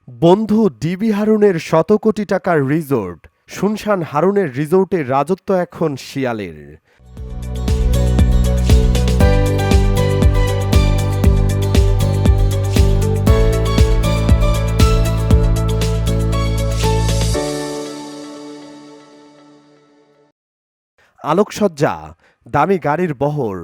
বন্ধু ডিবি হারুনের শত কোটি টাকার রিসোর্ট। শুনশান হারুনের রিসোর্টের রাজত্ব এখন শিয়ালের। আলোকসজ্জা, দামি গাড়ির বহর,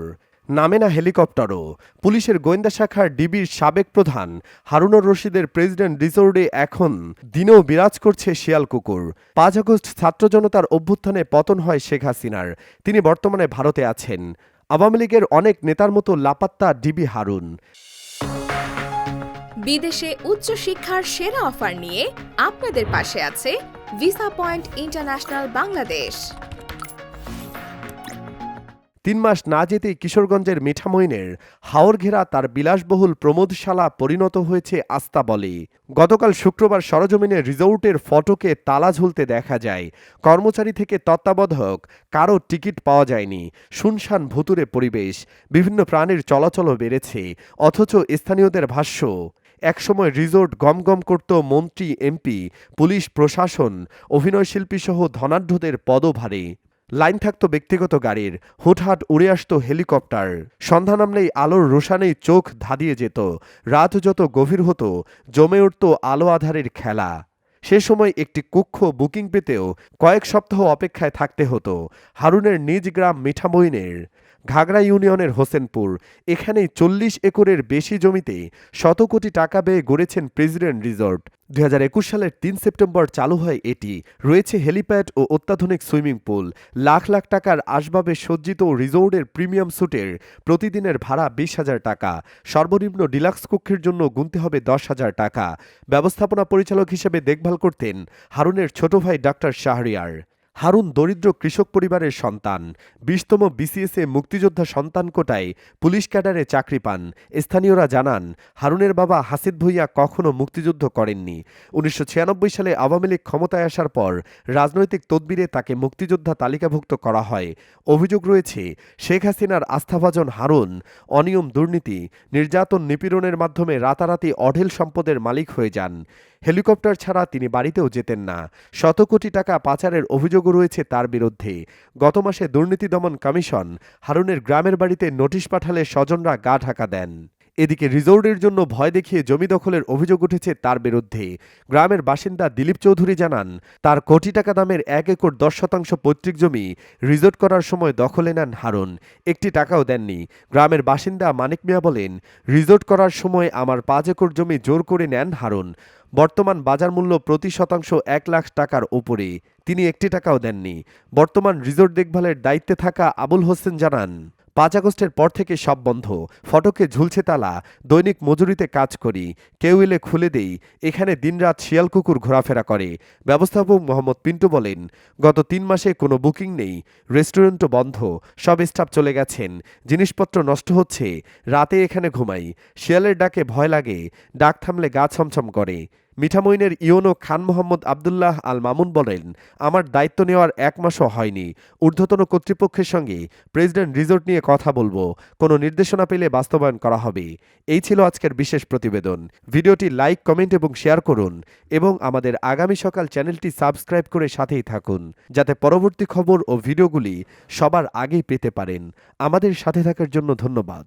নামে না হেলিকপ্টারও। পুলিশের গোয়েন্দা শাখার ডিবির সাবেক প্রধান হারুনুর রশিদের প্রেসিডেন্ট রিসোর্টে এখন দিনেও বিরাজ করছে শিয়াল কুকুর। ৫ আগস্ট ছাত্র জনতার অভ্যুত্থানে পতন হয় শেখ হাসিনার। তিনি বর্তমানে ভারতে আছেন। আওয়ামী লীগের অনেক নেতার মতো লাপাত্তা ডিবি হারুন। বিদেশে উচ্চশিক্ষার সেরা অফার নিয়ে আপনাদের পাশে আছে ভিসা পয়েন্ট ইন্টারন্যাশনাল বাংলাদেশ। ৩ মাস না যেতেই কিশোরগঞ্জের মিঠামইনের হাওর ঘেরা তার বিলাসবহুল প্রমোদশালা পরিণত হয়েছে আস্তাবলে। গতকাল শুক্রবার সরজমিনে রিসোর্টের ফটকে তালা ঝুলতে দেখা যায়। কর্মচারী থেকে তত্ত্বাবধায়ক কারো টিকিট পাওয়া যায়নি। শুনশান ভুতুরে পরিবেশ, বিভিন্ন প্রাণীর চলাচলও বেড়েছে। অথচ স্থানীয়দের ভাষ্য, একসময় রিসোর্ট গমগম করত মন্ত্রী, এমপি, পুলিশ, প্রশাসন, অভিনয়শিল্পীসহ ধনাঢ্যদের পদভারে। লাইন থাকতো ব্যক্তিগত গাড়ির, হুটহাট উড়ে আসতো হেলিকপ্টার। সন্ধ্যা নামলেই আলোর রোশানেই চোখ ধাঁধিয়ে যেত। রাত যত গভীর হতো জমে উঠত আলো আধারের খেলা। সে সময় একটি কক্ষ বুকিং পেতেও কয়েক সপ্তাহ অপেক্ষায় থাকতে হতো। হারুনের নিজ গ্রাম মিঠামইনের ঘাগড়া ইউনিয়নের হোসেনপুর। এখানেই ৪০ একরের বেশি জমিতে শত কোটি টাকা ব্যয়ে গড়েছেন প্রেসিডেন্ট রিসোর্ট। ২০২১ সালের ৩ সেপ্টেম্বর চালু হয় এটি। রয়েছে হেলিপ্যাড ও অত্যাধুনিক সুইমিং পুল। লাখ লাখ টাকার আসবাবে সজ্জিত রিসোর্টের প্রিমিয়াম স্যুটের প্রতিদিনের ভাড়া ২০,০০০ টাকা। সর্বনিম্ন ডিলাক্স কক্ষের জন্য গুনতে হবে ১০,০০০ টাকা। ব্যবস্থাপনা পরিচালক হিসেবে দেখভাল করতেন হারুনের ছোট ভাই ডাক্তার শাহরিয়ার। হারুন দরিদ্র কৃষক পরিবারের সন্তান। ২০তম বিসিএসে মুক্তিযোদ্ধা সন্তান কোটায় পুলিশ ক্যাডারে চাকরি পান। স্থানীয়রা জানান, হারুনের বাবা হাসিদ ভুঁইয়া কখনো মুক্তিযুদ্ধ করেননি। ১৯৯৬ সালে আওয়ামী লীগ ক্ষমতায় আসার পর রাজনৈতিক তদবিরে তাকে মুক্তিযোদ্ধা তালিকাভুক্ত করা হয়। অভিযোগ রয়েছে, শেখ হাসিনার আস্থাভাজন হারুন অনিয়ম, দুর্নীতি, নির্যাতন, নিপীড়নের মাধ্যমে রাতারাতি অঢেল সম্পদের মালিক হয়ে যান। হেলিকপ্টার ছাড়া তিনি বাড়িতেও যেতেন না। শত কোটি টাকা পাচারের অভিযোগও রয়েছে তার বিরুদ্ধে। গত মাসে দুর্নীতি দমন কমিশন হারুনের গ্রামের বাড়িতে নোটিশ পাঠালে স্বজনরা গা ঢাকা দেন। এদিকে রিসোর্টের জন্য ভয় দেখিয়ে জমি দখলের অভিযোগ উঠেছে তার বিরুদ্ধে। গ্রামের বাসিন্দা দিলীপ চৌধুরী জানান, তার কোটি টাকা দামের ১ একর ১০% পৈতৃক জমি রিসোর্ট করার সময় দখলে নেন হারুন। একটি টাকাও দেননি। গ্রামের বাসিন্দা মানিক মিয়া বলেন, রিসোর্ট করার সময় আমার ৫ একর জমি জোর করে নেন হারুন। বর্তমান বাজার মূল্য প্রতি শতাংশ ১ লাখ টাকার ওপরে। তিনি একটি টাকাও দেননি। বর্তমান রিসোর্ট দেখভালের দায়িত্বে থাকা আবুল হোসেন জানান, ৫ আগস্টের পর থেকে সব বন্ধ। ফটকে ঝুলছে তালা। দৈনিক মজুরিতে কাজ করি। কেউ এলে খুলে দেই। এখানে দিনরাত শিয়াল কুকুর ঘোরাফেরা করে। ব্যবস্থাপক মোহাম্মদ পিন্টু বলেন, গত ৩ মাসে কোনো বুকিং নেই। রেস্টুরেন্টও বন্ধ। সব স্টাফ চলে গেছেন। জিনিসপত্র নষ্ট হচ্ছে। রাতে এখানে ঘুমাই। শিয়ালের ডাকে ভয় লাগে। ডাক থামলে গা ছমছম করে। মিঠামইনের ইওনো খান মোহাম্মদ আবদুল্লাহ আল মামুন বলেন, আমার দায়িত্ব নেওয়ার ১ মাসও হয়নি। ঊর্ধ্বতন কর্তৃপক্ষের সঙ্গে প্রেসিডেন্ট রিসোর্ট নিয়ে কথা বলবো। কোনো নির্দেশনা পেলে বাস্তবায়ন করা হবে। এই ছিল আজকের বিশেষ প্রতিবেদন। ভিডিওটি লাইক, কমেন্ট এবং শেয়ার করুন এবং আমাদের আগামী সকাল চ্যানেলটি সাবস্ক্রাইব করে সাথেই থাকুন, যাতে পরবর্তী খবর ও ভিডিওগুলি সবার আগেই পেতে পারেন। আমাদের সাথে থাকার জন্য ধন্যবাদ।